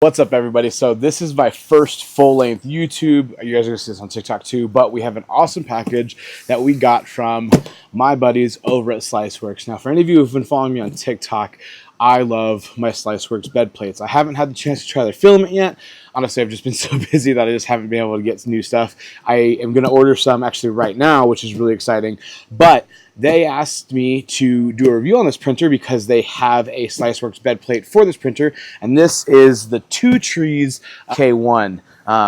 What's up, everybody? So this is my first full-length YouTube. You guys are gonna see this on TikTok too, but we have an awesome package that we got from my buddies over at Sliceworx. Now, for any of you who've been following me on TikTok, I love my Sliceworx bed plates. I haven't had the chance to try their filament yet. Honestly, I've just been so busy that I just haven't been able to get new stuff. I am gonna order some actually right now, which is really exciting. But they asked me to do a review on this printer because they have a Sliceworx bed plate for this printer, and this is the TwoTrees SK1.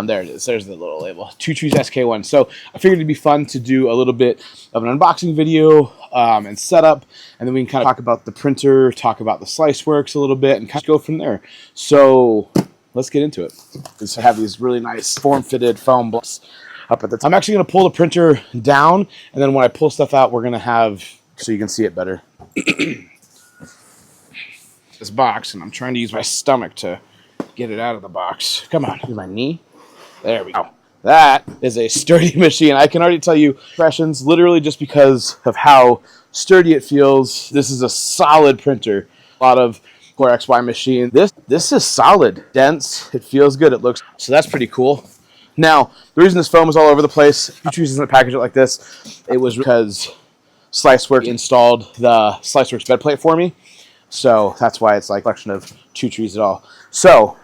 There it is. There's the little label, TwoTrees SK1. So I figured it'd be fun to do a little bit of an unboxing video and setup, and then we can kind of talk about the printer, talk about the Sliceworx a little bit, and kind of go from there. So let's get into it. So I have these really nice form-fitted foam blocks up at the top. I'm actually going to pull the printer down, and then when I pull stuff out, we're going to have, so you can see it better, this box, and I'm trying to use my stomach to get it out of the box. Come on, use my knee. There we go. That is a sturdy machine. I can already tell you impressions, literally just because of how sturdy it feels. This is a solid printer. A lot of Core XY machine. This is solid, dense. It feels good. It looks, so that's pretty cool. Now, the reason this foam is all over the place, TwoTrees doesn't package it like this, it was because Sliceworx installed the Sliceworx bed plate for me. So that's why it's like a collection of TwoTrees at all. So,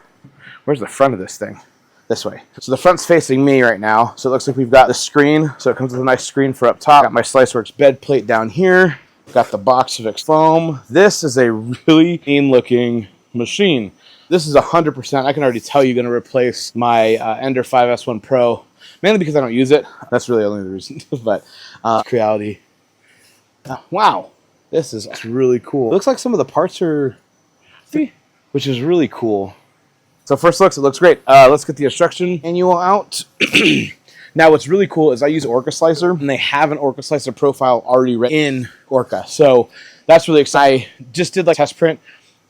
where's the front of this thing? This way. So the front's facing me right now. So it looks like we've got the screen. So it comes with a nice screen for up top. Got my Sliceworx bed plate down here. Got the box of foam. This is a really clean looking machine. This is 100%, I can already tell you, going to replace my Ender 5S1 Pro, mainly because I don't use it. That's really only the reason. But reality. Wow, this is really cool. It looks like some of the parts are, which is really cool. So first looks, it looks great. Let's get the instruction manual out. Now, what's really cool is I use Orca Slicer, and they have an Orca Slicer profile already written in Orca. So that's really exciting. I just did like test print.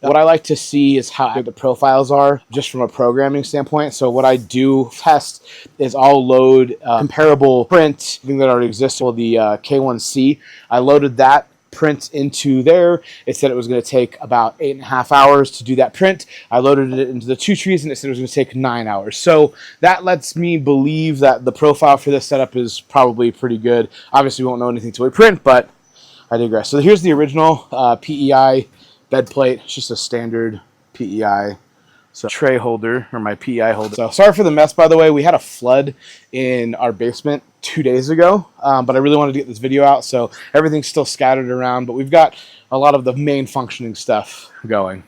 What I like to see is how good the profiles are, just from a programming standpoint. So what I do test is I'll load comparable print, thing that already exists, well, the K1C. I loaded that print into there. It said it was going to take about 8.5 hours to do that print. I loaded it into the TwoTrees, and it said it was going to take 9 hours. So that lets me believe that the profile for this setup is probably pretty good. Obviously, we won't know anything until we print, but I digress. So here's the original PEI bed plate. It's just a standard PEI tray holder, or my PEI holder. So sorry for the mess, by the way. We had a flood in our basement 2 days ago, but I really wanted to get this video out, so everything's still scattered around, but we've got a lot of the main functioning stuff going.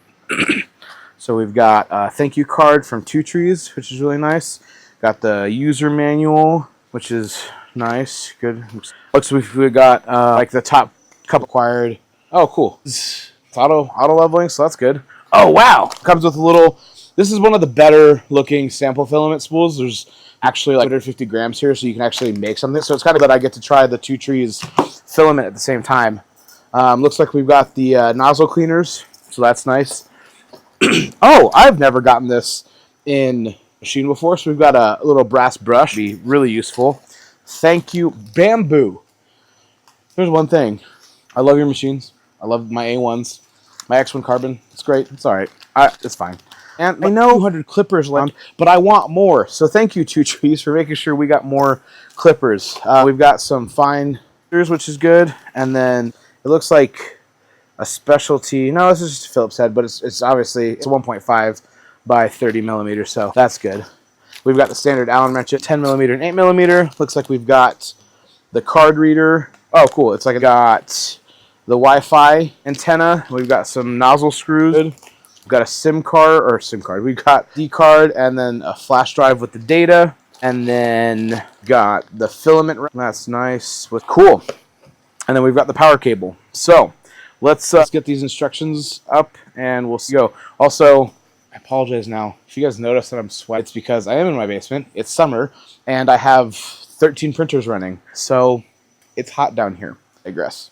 So we've got a thank you card from TwoTrees, which is really nice. Got the user manual, which is nice, good. Looks like we got like the top couple acquired. Oh, cool. It's auto leveling, so that's good. Oh, wow. Comes with a little, this is one of the better looking sample filament spools. There's actually like 150 grams here, so you can actually make something. So it's kind of that I get to try the TwoTrees filament at the same time. Looks like we've got the nozzle cleaners, so that's nice. Oh, I've never gotten this in machine before, so we've got a little brass brush. Be really useful. Thank you, Bamboo. There's one thing. I love your machines. I love my A1s. My X1 Carbon, it's great. It's all right. It's fine. And I know 200 clippers left, but I want more. So thank you, TwoTrees, for making sure we got more clippers. We've got some fine, which is good. And then it looks like a specialty. No, this is just a Phillips head, but it's obviously, it's 1.5 by 30 millimeters, so that's good. We've got the standard Allen wrench at 10 millimeter and 8 millimeter. Looks like we've got the card reader. Oh, cool. It's like I got the Wi-Fi antenna. We've got some nozzle screws. We've got a SIM card. We've got D card, and then a flash drive with the data, and then got the filament. That's nice. Cool. And then we've got the power cable. So let's get these instructions up, and we'll go. Also, I apologize now if you guys notice that I'm sweating. It's because I am in my basement. It's summer, and I have 13 printers running, so it's hot down here. I digress.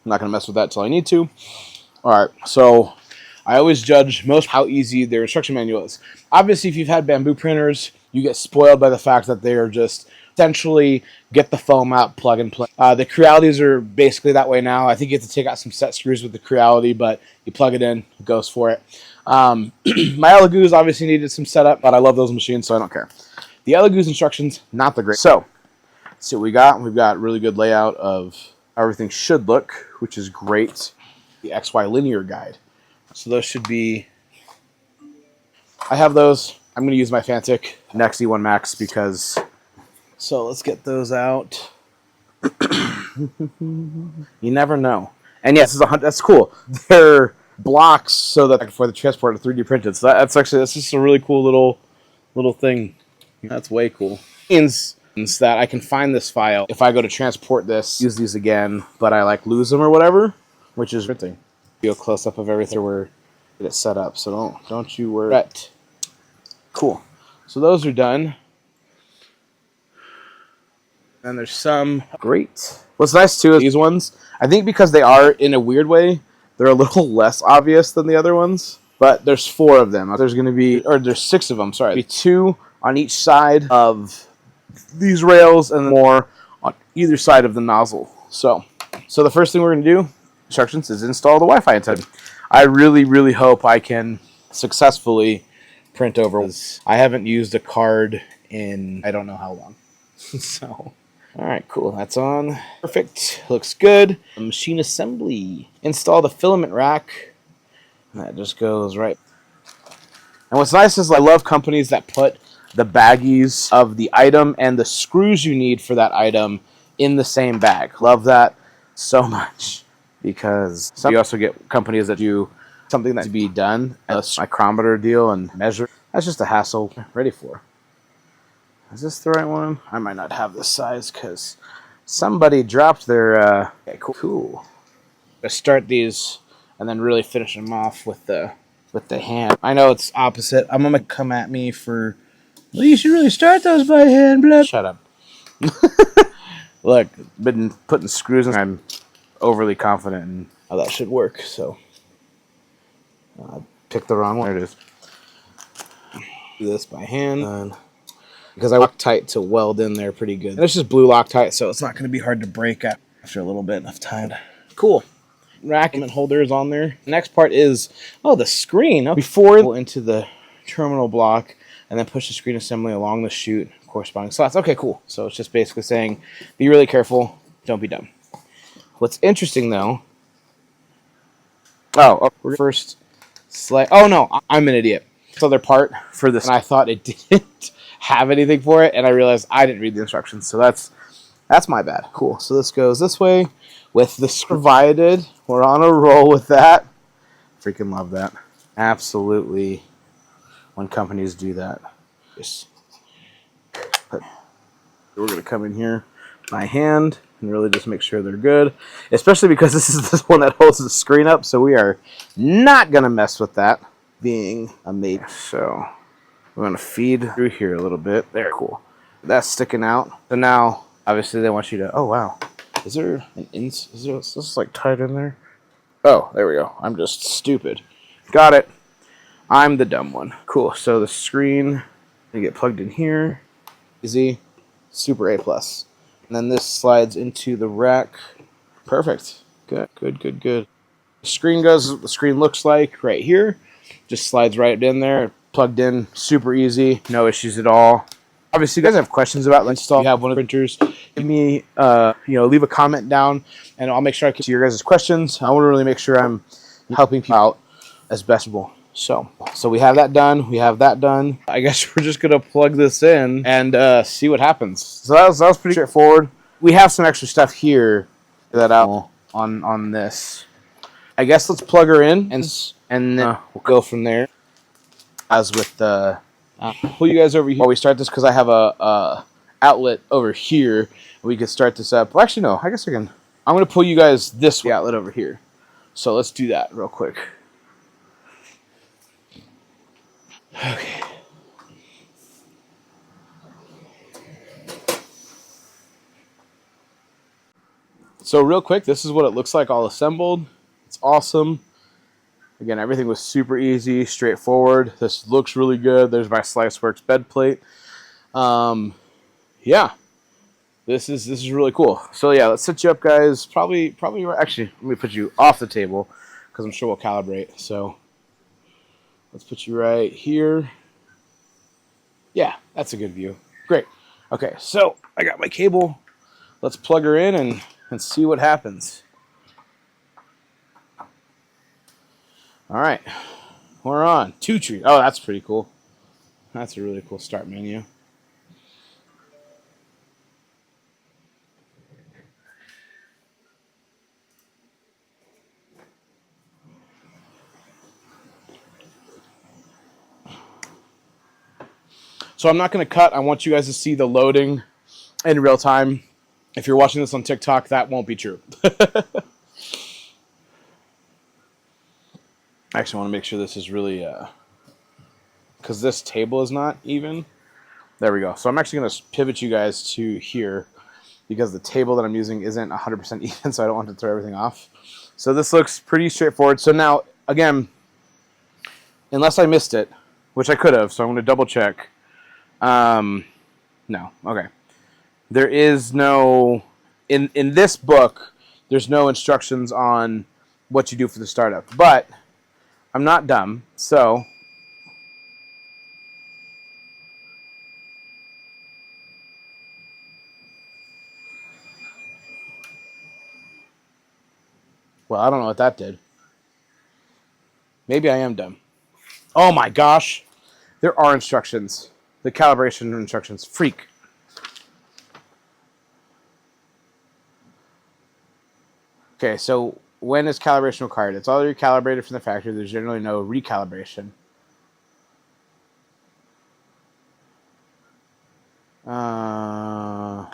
I'm not going to mess with that until I need to. All right, so I always judge most how easy their instruction manual is. Obviously, if you've had Bamboo printers, you get spoiled by the fact that they are just essentially get the foam out, plug and play. The Crealities are basically that way now. I think you have to take out some set screws with the Creality, but you plug it in, it goes for it. My Elegoo's obviously needed some setup, but I love those machines, so I don't care. The Elegoo's instructions, not the great. So, let's see what we got. We've got really good layout of how everything should look, which is great. The XY linear guide. So those should be... I have those. I'm going to use my Fantic Next E1 Max because... So let's get those out. You never know. And yes, that's cool. They're blocks so that for the transport are 3D printed. So that's just a really cool little thing. That's way cool. Means that I can find this file if I go to transport this, use these again, but I like lose them or whatever, which is printing. Do a close up of everything where get it set up. So don't you worry. Right. Cool. So those are done. And there's some great. What's nice too is these ones, I think because they are in a weird way, they're a little less obvious than the other ones. But there's 4 of them. There's going to be, or there's 6 of them, sorry. There'll be 2 on each side of these rails and more on either side of the nozzle. So the first thing we're going to do, instructions, is install the Wi-Fi antenna. I really, really hope I can successfully print over. I haven't used a card in I don't know how long. So, all right, cool. That's on. Perfect. Looks good. Machine assembly. Install the filament rack. And that just goes right. And what's nice is I love companies that put the baggies of the item and the screws you need for that item in the same bag. Love that so much because you also get companies that do something that to be done, a micrometer deal and measure. That's just a hassle. Ready for. Is this the right one? I might not have this size because somebody dropped their. Okay, cool. Let's start these and then really finish them off with the hand. I know it's opposite. I'm gonna come at me for. Well, you should really start those by hand. Blah. Shut up. Look, been putting screws in. I'm overly confident in how that should work. So I picked the wrong one. There it is. Do this by hand because I Loctite to weld in there pretty good. And it's just blue Loctite, so it's not going to be hard to break after a little bit enough time. Cool. Rack and holder is on there. The next part is the screen. Before go into the terminal block and then push the screen assembly along the chute, corresponding slots. Okay, cool. So it's just basically saying, be really careful, don't be dumb. What's interesting though? First slide. Oh no, I'm an idiot. This other part for this, and I thought it didn't have anything for it, and I realized I didn't read the instructions, so that's my bad. Cool. So this goes this way with the provided. We're on a roll with that. Freaking love that. Absolutely. When companies do that, we're gonna come in here by hand and really just make sure they're good, especially because this is the one that holds the screen up, so we are not gonna mess with that being a mate. So we're gonna feed through here a little bit. There, cool. That's sticking out. So now, obviously, they want you to. Oh wow, is there an is this like tied in there? Oh, there we go. I'm just stupid. Got it. I'm the dumb one. Cool. So the screen they get plugged in here. Easy. Super A+. And then this slides into the rack. Perfect. Good. The screen goes what the screen looks like right here. Just slides right in there. Plugged in. Super easy. No issues at all. Obviously, you guys have questions about install. You have one of the printers. Give me, leave a comment down, and I'll make sure I get to your guys' questions. I want to really make sure I'm helping people out as best possible. So we have that done. I guess we're just gonna plug this in and see what happns. So that was pretty straightforward. We have some extra stuff here that I'll on this. I guess let's plug her in and then we'll go from there. As with the pull you guys over here while we start this because I have a outlet over here. We could start this up. Well, actually, no. I guess I can. I'm gonna pull you guys this outlet over here. So let's do that real quick. Okay. So real quick, this is what it looks like all assembled. It's awesome. Again, everything was super easy, straightforward. This looks really good. There's my Sliceworx bed plate. Yeah. This is really cool. So yeah, let's set you up, guys. Probably actually let me put you off the table because I'm sure we'll calibrate. So let's put you right here. Yeah, that's a good view. Great. Okay, so I got my cable. Let's plug her in and see what happens. All right, we're on. TwoTrees. Oh, that's pretty cool. That's a really cool start menu. So I'm not going to cut. I want you guys to see the loading in real time. If you're watching this on TikTok, that won't be true. I actually want to make sure this is really, because this table is not even. There we go. So I'm actually going to pivot you guys to here because the table that I'm using isn't 100% even, so I don't want to throw everything off. So this looks pretty straightforward. So now, again, unless I missed it, which I could have, so I'm going to double check. No. Okay. There is no, in this book, there's no instructions on what you do for the startup. But I'm not dumb, so well, I don't know what that did. Maybe I am dumb. Oh my gosh. There are instructions. The calibration instructions. Freak. Okay, so when is calibration required? It's already calibrated from the factory. There's generally no recalibration.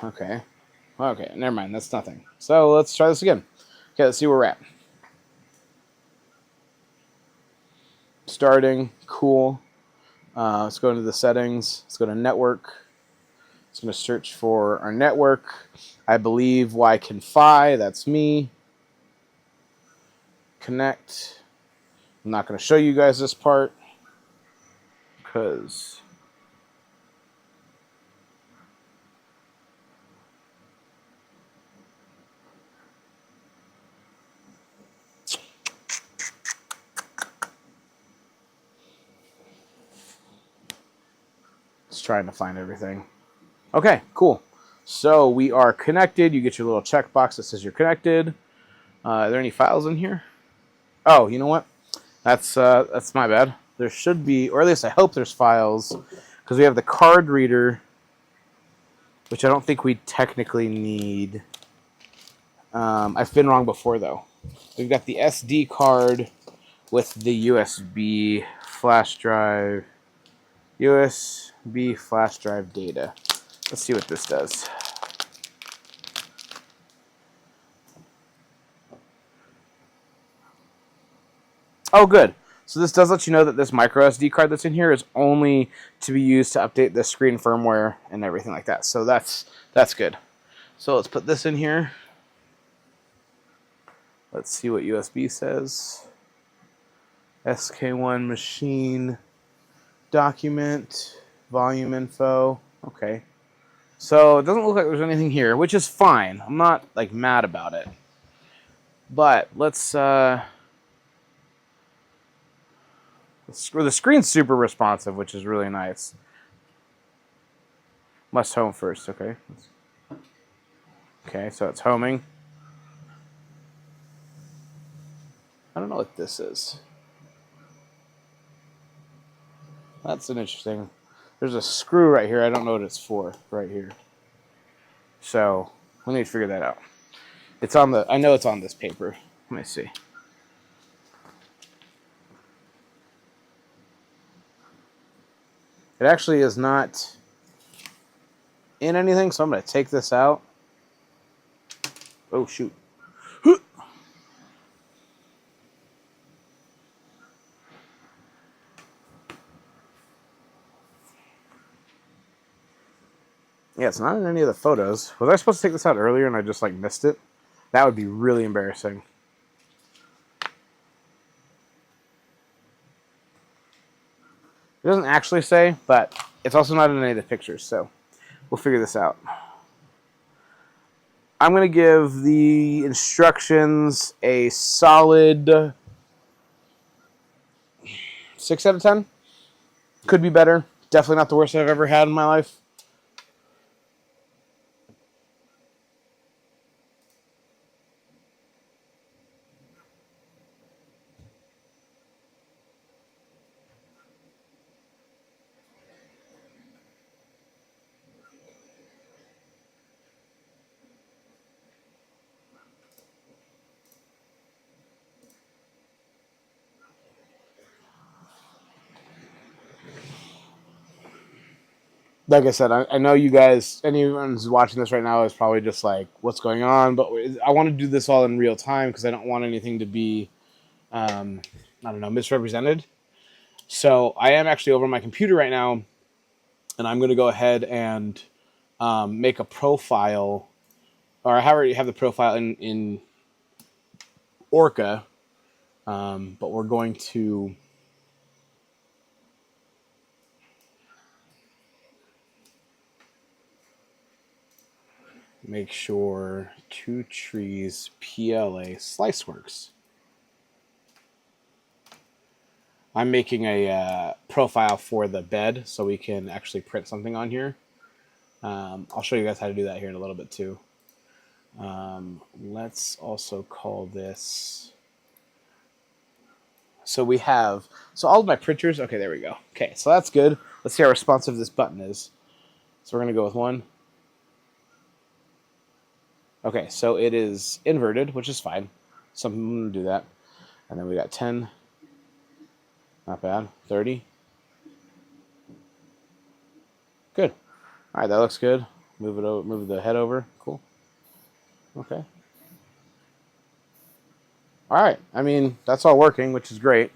Okay. Okay, never mind. That's nothing. So let's try this again. Okay, let's see where we're at. Starting. Cool. Let's go into the settings. Let's go to network. It's going to search for our network. I believe YConfi. That's me. Connect. I'm not going to show you guys this part because it's trying to find everything. Okay, cool. So we are connected. You get your little checkbox that says you're connected. Are there any files in here? Oh, you know what? That's my bad. There should be, or at least I hope there's files, because we have the card reader, which I don't think we technically need. I've been wrong before, though. We've got the SD card with the USB flash drive. USB flash drive data. Let's see what this does. Oh, good. So this does let you know that this micro SD card that's in here is only to be used to update the screen firmware and everything like that. So that's good. So let's put this in here. Let's see what USB says. SK1 machine document volume info. Okay. So it doesn't look like there's anything here, which is fine. I'm not like mad about it. But let's the screen's super responsive, which is really nice. Must home first, okay. Okay, so it's homing. I don't know what this is. That's an interesting. There's a screw right here. I don't know what it's for right here. So we need to figure that out. It's on the. I know it's on this paper. Let me see. It actually is not in anything, so I'm going to take this out. Oh, shoot. Yeah, it's not in any of the photos. Was I supposed to take this out earlier and I just like missed it? That would be really embarrassing. It doesn't actually say, but it's also not in any of the pictures, so we'll figure this out. I'm going to give the instructions a solid 6 out of 10. Could be better. Definitely not the worst I've ever had in my life. Like I said, I know you guys, anyone who's watching this right now is probably just like, what's going on? But I want to do this all in real time because I don't want anything to be, I don't know, misrepresented. So I am actually over my computer right now, and I'm going to go ahead and make a profile, or I already have the profile in Orca, but we're going to make sure TwoTrees PLA Sliceworx. I'm making a profile for the bed so we can actually print something on here. I'll show you guys how to do that here in a little bit too. Let's also call this. So we have, so all of my printers, okay, there we go. Okay, so that's good. Let's see how responsive this button is. So we're going to go with 1. Okay, so it is inverted, which is fine. So I'm going to do that. And then we got 10. Not bad. 30. Good. All right, that looks good. Move it over, move the head over. Cool. Okay. All right. I mean, that's all working, which is great.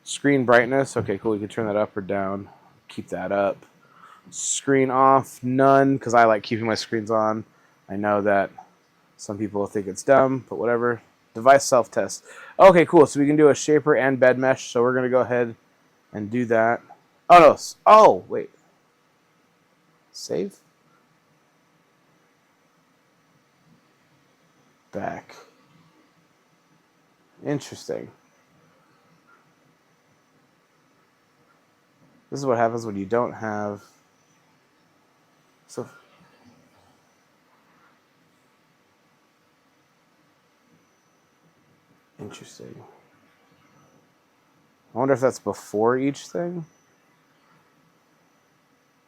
Screen brightness. Okay, cool. You can turn that up or down. Keep that up. Screen off. None, because I like keeping my screens on. I know that some people think it's dumb, but whatever. Device self-test. Okay, cool. So we can do a shaper and bed mesh. So we're going to go ahead and do that. Oh, no. Oh, wait. Save? Back. Interesting. This is what happens when you don't have... So... Interesting. I wonder if that's before each thing.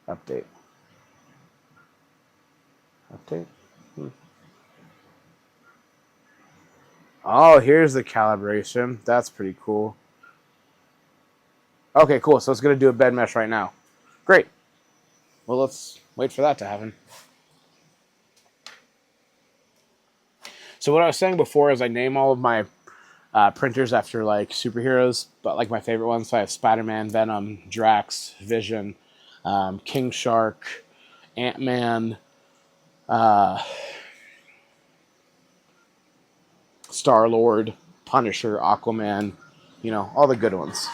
Update. Update? Oh, here's the calibration. That's pretty cool. Okay, cool. So it's going to do a bed mesh right now. Great. Well, let's wait for that to happen. So what I was saying before is I name all of my printers after like superheroes, but like my favorite ones. So I have Spider-Man, Venom, Drax, Vision, King Shark, Ant-Man, Star-Lord, Punisher, Aquaman, you know, all the good ones.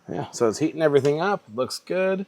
Yeah, so it's heating everything up. Looks good.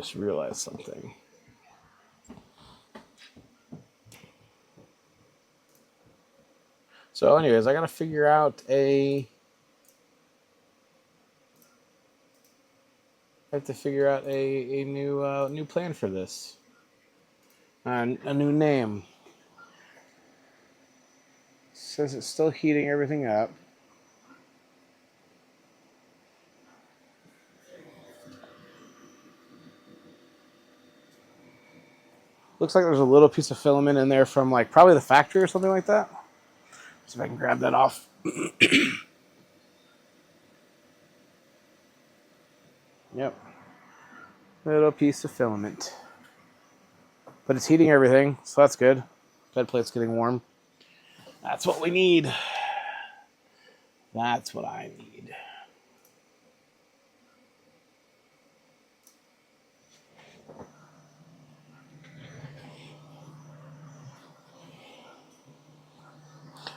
just realized something. So anyways, I got to figure out a... I have to figure out a new plan for this. A new name. Says it's still heating everything up. Looks like there's a little piece of filament in there from like probably the factory or something like that. See if I can grab that off. Yep. Little piece of filament. But it's heating everything, so that's good. Bed plate's getting warm. That's what we need. That's what I need.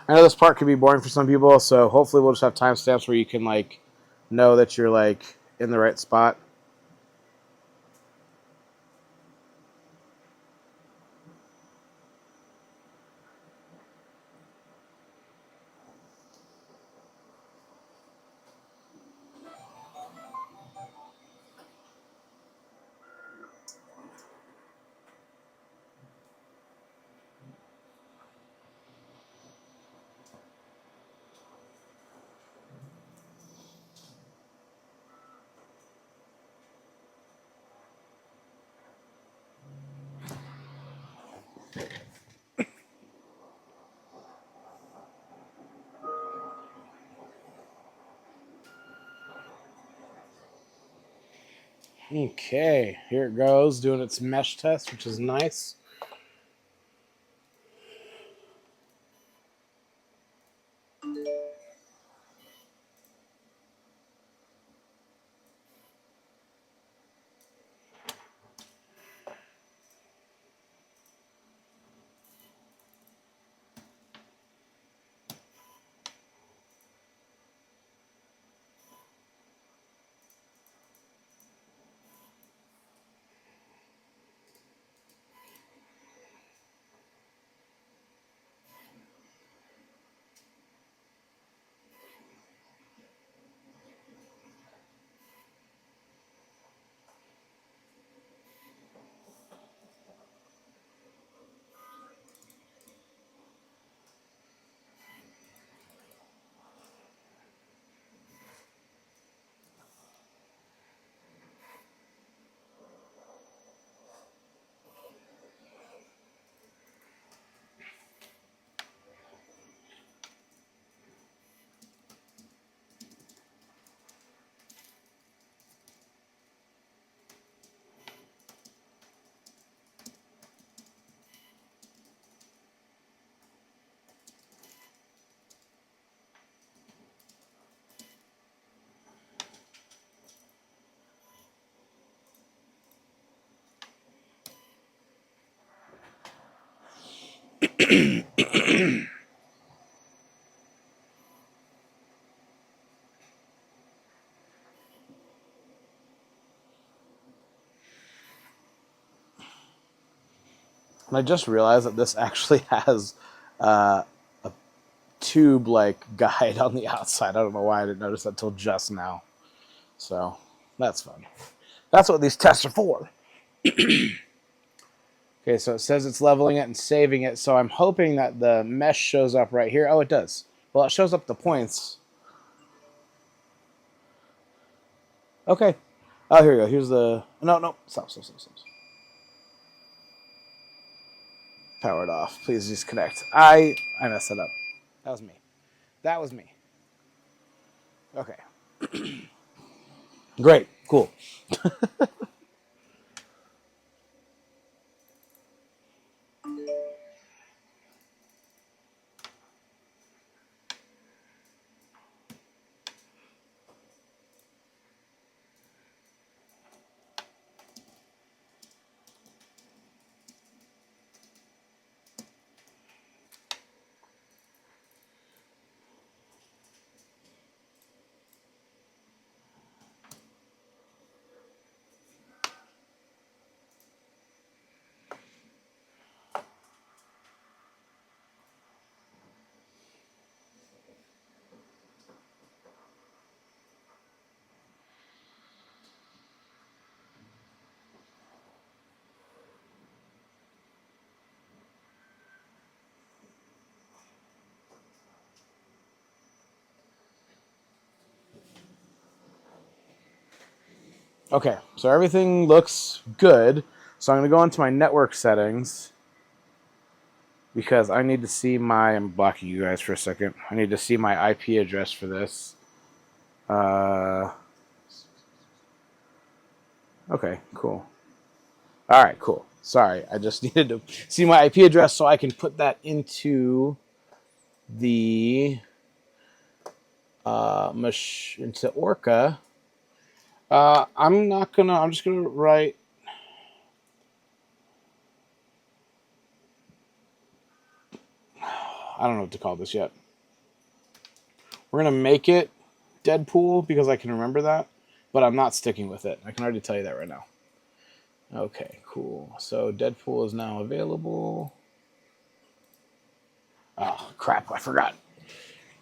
I know this part could be boring for some people, so hopefully we'll just have timestamps where you can like know that you're like in the right spot. Okay, here it goes, doing its mesh test, which is nice. And I just realized that this actually has a tube like guide on the outside. I don't know why I didn't notice that until just now. So that's fun. That's what these tests are for. Okay, so it says it's leveling it and saving it. So I'm hoping that the mesh shows up right here. Oh, it does. Well, it shows up the points. Okay. Oh, here we go. Here's the... No. Stop. Powered off. Please disconnect. I messed it up. That was me. Okay. Great. Cool. Okay, so everything looks good. So I'm going to go into my network settings because I need to see my... I'm blocking you guys for a second. I need to see my IP address for this. Okay, cool. All right, cool. Sorry, I just needed to see my IP address so I can put that into the into Orca. I'm just gonna write. I don't know what to call this yet. We're gonna make it Deadpool because I can remember that, but I'm not sticking with it. I can already tell you that right now. Okay, cool. So Deadpool is now available. Oh, crap, I forgot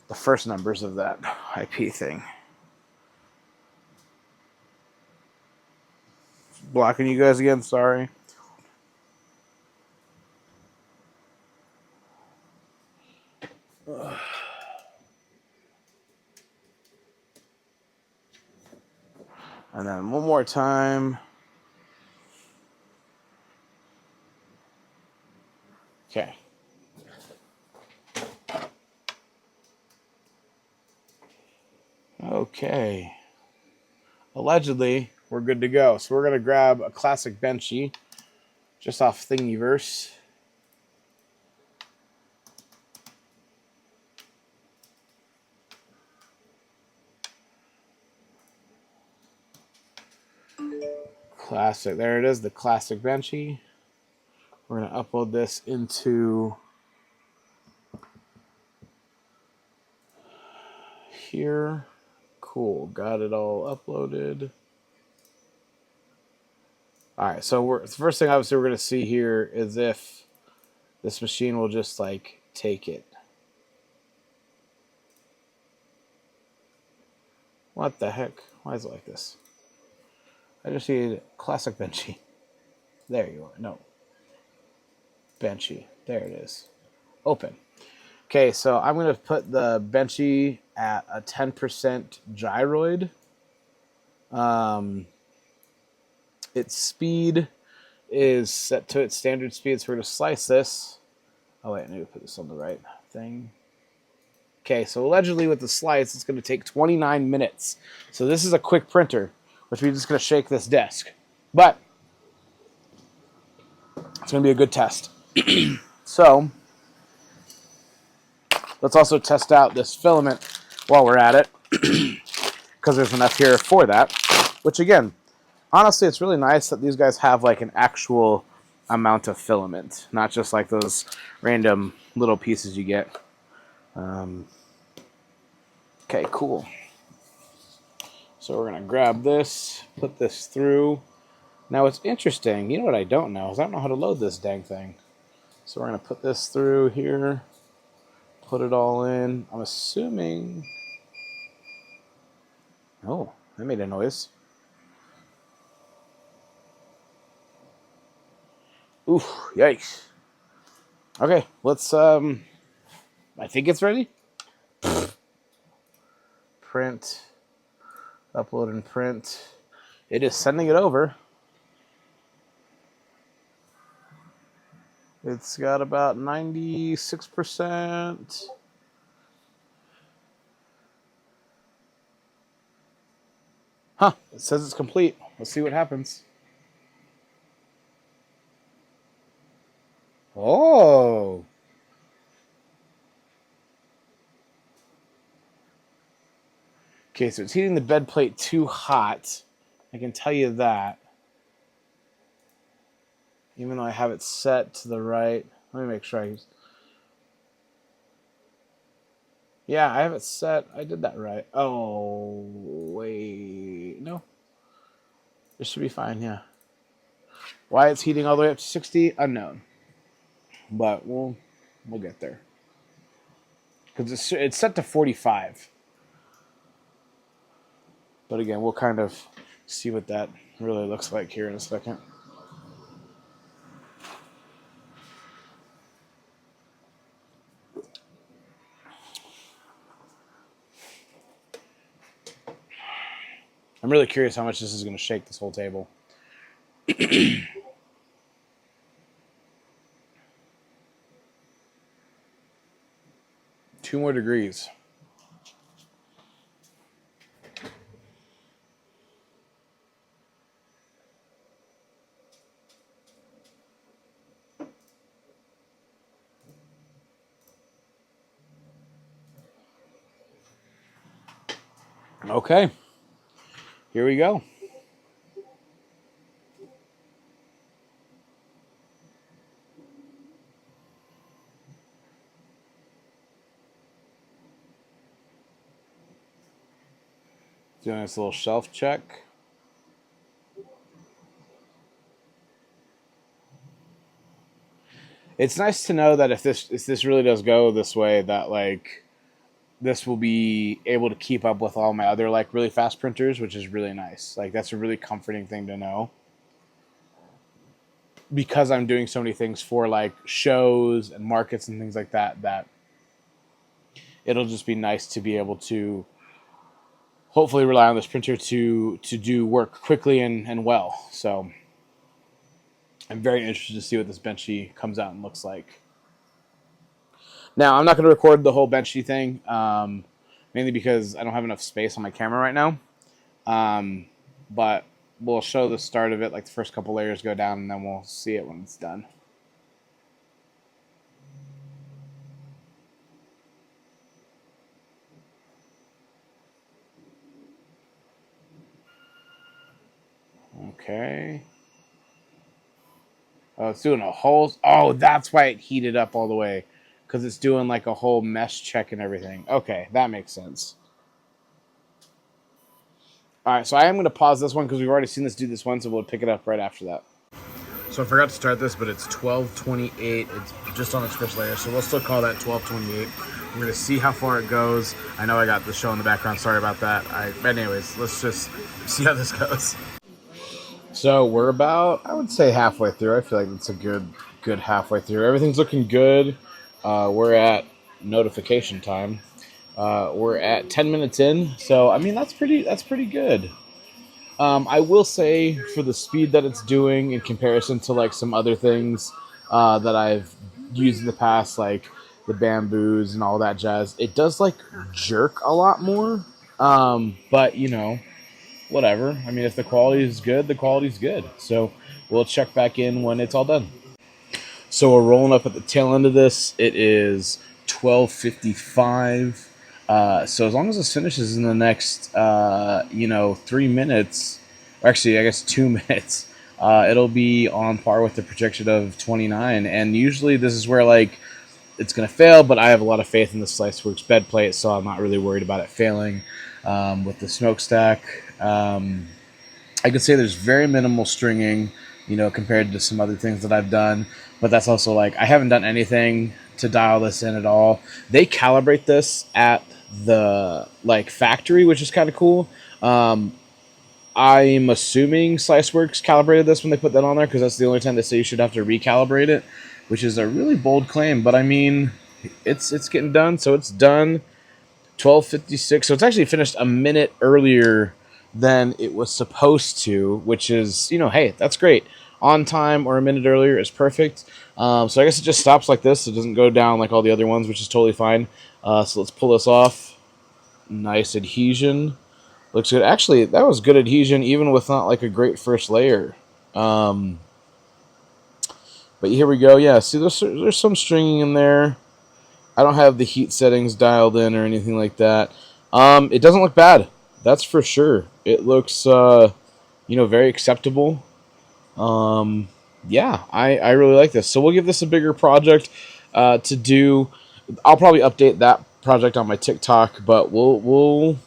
the first numbers of that IP thing. Blocking you guys again, sorry. And then one more time. Okay. Okay. Allegedly, we're good to go. So we're going to grab a classic Benchy just off Thingiverse. Classic. There it is, the classic Benchy. We're going to upload this into here. Cool. Got it all uploaded. All right. So the first thing obviously we're going to see here is if this machine will just like take it. What the heck? Why is it like this? I just need classic Benchy. There you are. No. Benchy. There it is. Open. Okay, so I'm going to put the Benchy at a 10% gyroid. Its speed is set to its standard speed, so we're going to slice this. Oh, wait, I need to put this on the right thing. Okay, so allegedly with the slice, it's going to take 29 minutes. So this is a quick printer, which means it's going to shake this desk. But it's going to be a good test. So let's also test out this filament while we're at it, because there's enough here for that. Which, again, honestly, it's really nice that these guys have like an actual amount of filament, not just like those random little pieces you get. Okay, cool. So we're going to grab this, put this through. Now, what's interesting, you know what I don't know, is I don't know how to load this dang thing. So we're going to put this through here, put it all in. I'm assuming... Oh, that made a noise. Oof, yikes. Okay, let's, I think it's ready. Print, upload and print. It is sending it over. It's got about 96%. Huh, it says it's complete. Let's see what happens. Oh. Okay, so it's heating the bed plate too hot. I can tell you that. Even though I have it set to the right. Let me make sure I use... Yeah, I have it set. I did that right. Oh, wait. No. This should be fine, yeah. Why it's heating all the way up to 60? Unknown. But we'll get there. Because it's set to 45. But again, we'll kind of see what that really looks like here in a second. I'm really curious how much this is going to shake this whole table. 2 more degrees. Okay, here we go. Doing this little shelf check. It's nice to know that if this really does go this way, that like this will be able to keep up with all my other like really fast printers, which is really nice. Like that's a really comforting thing to know. Because I'm doing so many things for like shows and markets and things like that, that it'll just be nice to be able to hopefully rely on this printer to do work quickly and well. So I'm very interested to see what this Benchy comes out and looks like. Now, I'm not going to record the whole Benchy thing, mainly because I don't have enough space on my camera right now. But we'll show the start of it, like the first couple layers go down, and then we'll see it when it's done. Okay. Oh, it's doing a whole... Oh, that's why it heated up all the way. Because it's doing like a whole mesh check and everything. Okay, that makes sense. Alright, so I am going to pause this one because we've already seen this do this once, so we'll pick it up right after that. So I forgot to start this, but it's 12:28. It's just on its first layer, so we'll still call that 12:28. We're going to see how far it goes. I know I got the show in the background. Sorry about that. But anyways, let's just see how this goes. So we're about, I would say, halfway through. I feel like it's a good halfway through. Everything's looking good. We're at notification time. We're at 10 minutes in. So, I mean, that's pretty good. I will say for the speed that it's doing in comparison to like some other things that I've used in the past, like the bamboos and all that jazz, it does like jerk a lot more. But you know, whatever. I mean, if the quality is good, the quality's good. So we'll check back in when it's all done. So we're rolling up at the tail end of this. It is 12:55. So as long as this finishes in the next, 3 minutes, or actually, I guess 2 minutes, it'll be on par with the projection of 29. And usually this is where, like, it's going to fail, but I have a lot of faith in the Sliceworx bed plate, so I'm not really worried about it failing. With the smokestack, I could say there's very minimal stringing, compared to some other things that I've done. But that's also, like, I haven't done anything to dial this in at all. They calibrate this at the factory, which is kind of cool. I'm assuming Sliceworx calibrated this when they put that on there, because that's the only time they say you should have to recalibrate it, which is a really bold claim. But I mean, it's getting done, so it's done. 12:56, so it's actually finished a minute earlier than it was supposed to, which is, hey, that's great. On time or a minute earlier is perfect. So I guess it just stops like this. It doesn't go down like all the other ones, which is totally fine. So let's pull this off. Nice adhesion. Looks good. Actually, that was good adhesion, even with not like a great first layer. But here we go. Yeah, see, there's some stringing in there. I don't have the heat settings dialed in or anything like that. It doesn't look bad. That's for sure. It looks, very acceptable. Yeah, I really like this. So we'll give this a bigger project to do. I'll probably update that project on my TikTok, but we'll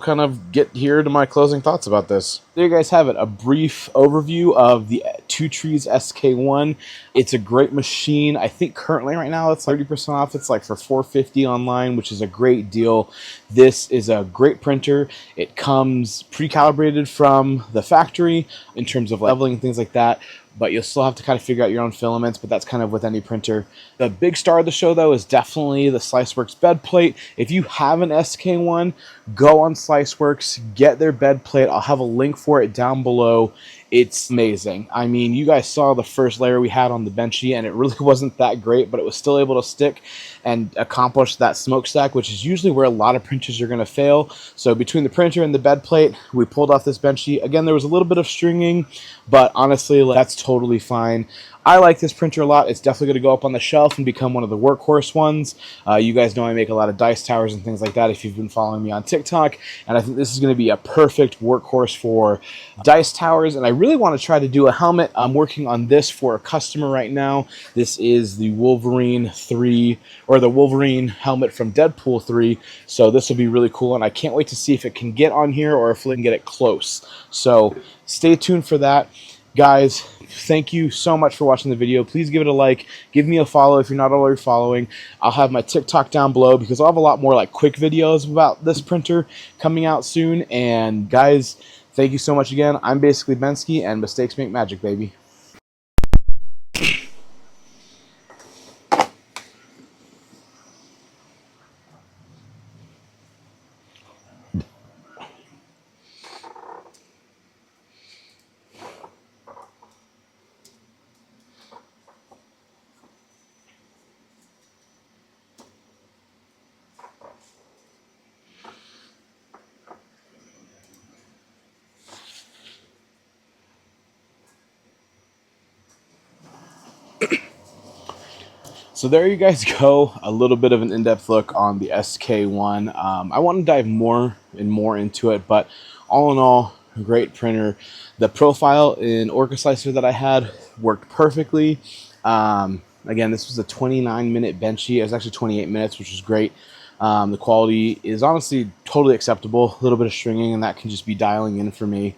kind of get here to my closing thoughts about this. There you guys have it, a brief overview of the TwoTrees SK1. It's a great machine. I think currently right now it's 30% off. It's like for $450 online, which is a great deal. This is a great printer. It comes pre-calibrated from the factory in terms of leveling and things like that. but you'll still have to kind of figure out your own filaments, but that's kind of with any printer. The big star of the show, though, is definitely the Sliceworx bed plate. If you have an SK1, go on Sliceworx, get their bed plate. I'll have a link for it down below. It's amazing. I mean, you guys saw the first layer we had on the Benchy, and it really wasn't that great, but it was still able to stick and accomplish that smokestack, which is usually where a lot of printers are going to fail. So between the printer and the bed plate, we pulled off this Benchy. Again, there was a little bit of stringing, but honestly, that's totally fine. I like this printer a lot. It's definitely going to go up on the shelf and become one of the workhorse ones. You guys know I make a lot of dice towers and things like that if you've been following me on TikTok, and I think this is going to be a perfect workhorse for dice towers, and I really want to try to do a helmet. I'm working on this for a customer right now. This is the Wolverine 3, or the Wolverine helmet from Deadpool 3, so this will be really cool, and I can't wait to see if it can get on here or if we can get it close. So stay tuned for that. Guys, thank you so much for watching the video. Please give it a like. Give me a follow if you're not already following. I'll have my TikTok down below because I'll have a lot more like quick videos about this printer coming out soon. And guys, thank you so much again. I'm basically Benchy, and mistakes make magic, baby. So there you guys go, a little bit of an in-depth look on the SK1. I want to dive more and more into it, but all in all, great printer. The profile in Orca Slicer that I had worked perfectly. Again, this was a 29-minute Benchy. It was actually 28 minutes, which was great. The quality is honestly totally acceptable. A little bit of stringing, and that can just be dialing in for me.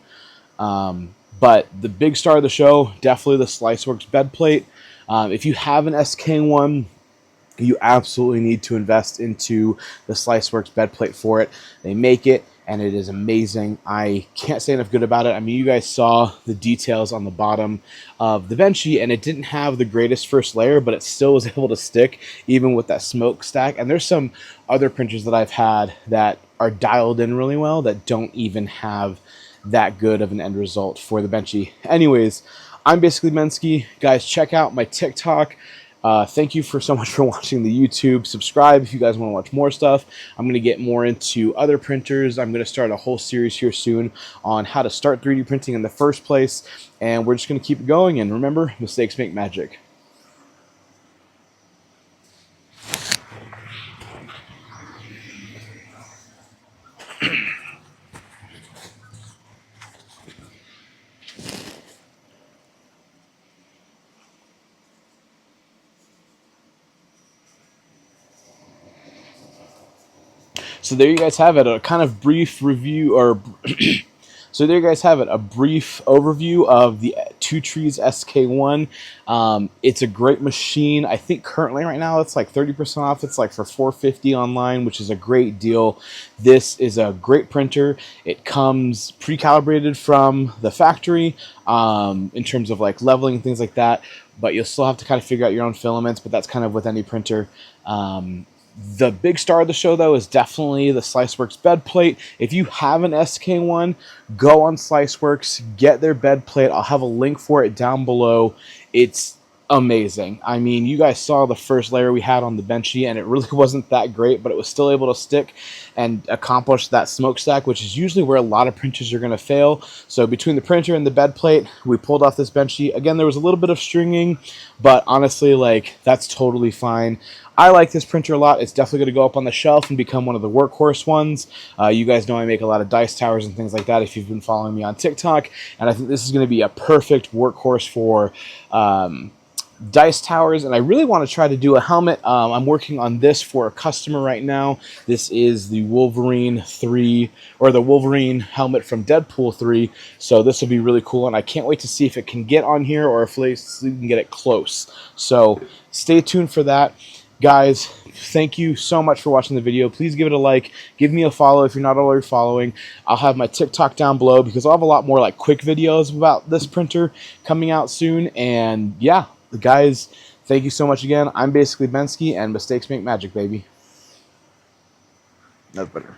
But the big star of the show, definitely the Sliceworx bed plate. If you have an SK1, you absolutely need to invest into the Sliceworx bed plate for it. They make it, and it is amazing. I can't say enough good about it. I mean, you guys saw the details on the bottom of the Benchy, and it didn't have the greatest first layer, but it still was able to stick, even with that smokestack. And there's some other printers that I've had that are dialed in really well that don't even have that good of an end result for the Benchy. Anyways, I'm basically Benchy. Guys, check out my TikTok. Thank you so much for watching the YouTube. Subscribe if you guys want to watch more stuff. I'm going to get more into other printers. I'm going to start a whole series here soon on how to start 3D printing in the first place. And we're just going to keep it going. And remember, mistakes make magic. So there you guys have it, a kind of brief review, or so there you guys have it, a brief overview of the TwoTrees SK1. It's a great machine. I think currently right now it's like 30% off. It's like for $450 online, which is a great deal. This is a great printer. It comes pre-calibrated from the factory in terms of like leveling and things like that, but you'll still have to kind of figure out your own filaments, but that's kind of with any printer. The big star of the show, though, is definitely the Sliceworx bed plate. If you have an SK1, go on Sliceworx, get their bed plate. I'll have a link for it down below. It's amazing. I mean, you guys saw the first layer we had on the Benchy, and it really wasn't that great, but it was still able to stick and accomplish that smokestack, which is usually where a lot of printers are going to fail. So between the printer and the bed plate, we pulled off this Benchy. Again, there was a little bit of stringing, but honestly, like, that's totally fine. I like this printer a lot. It's definitely going to go up on the shelf and become one of the workhorse ones. You guys know I make a lot of dice towers and things like that if you've been following me on TikTok, and I think this is going to be a perfect workhorse for dice towers, and I really want to try to do a helmet. I'm working on this for a customer right now. This is the Wolverine 3, or the Wolverine helmet from Deadpool 3, so this will be really cool, and I can't wait to see if it can get on here or if we can get it close. So stay tuned for that. Guys, thank you so much for watching the video. Please give it a like. Give me a follow if you're not already following. I'll have my TikTok down below because I'll have a lot more like quick videos about this printer coming out soon. And yeah, guys, thank you so much again. I'm basically Benchy, and mistakes make magic, baby. That's better.